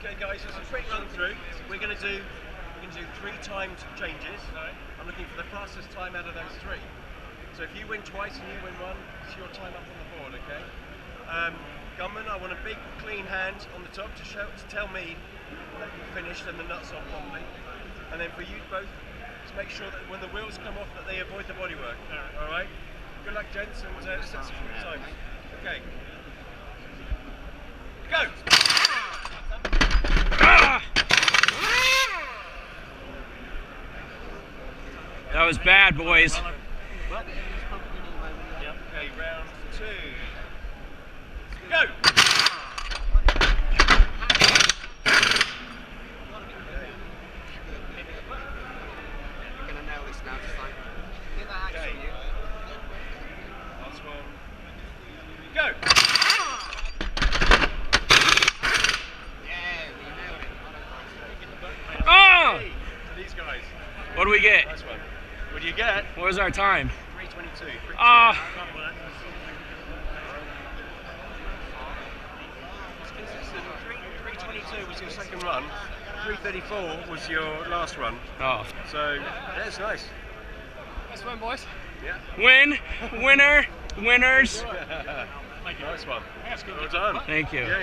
Okay, guys, just a quick run through. We're going to do 3 timed changes. I'm looking for the fastest time out of those 3. So if you win twice and you win one, it's your time up on the board, okay? Gunman, I want a big clean hand on the top to tell me that you finished and the nuts off properly. And then for you both, to make sure that when the wheels come off that they avoid the bodywork. Alright? Good luck, gents, and let's set some quick times. Okay. Go! That was bad, boys. Okay, round 2. Go! You're going to nail this now, just like. Okay. Last one. Go! Yeah, we nailed it. Oh! Hey, to these guys. What do we get? Nice one. What do you get? What was our time? 3:22. Ah! 3:22 was your second run. 3:34 was your last run. Oh. So that's nice. Nice one, boys. Yeah. Winner, winners. Nice one. Well done. Thank you. Yeah, yeah.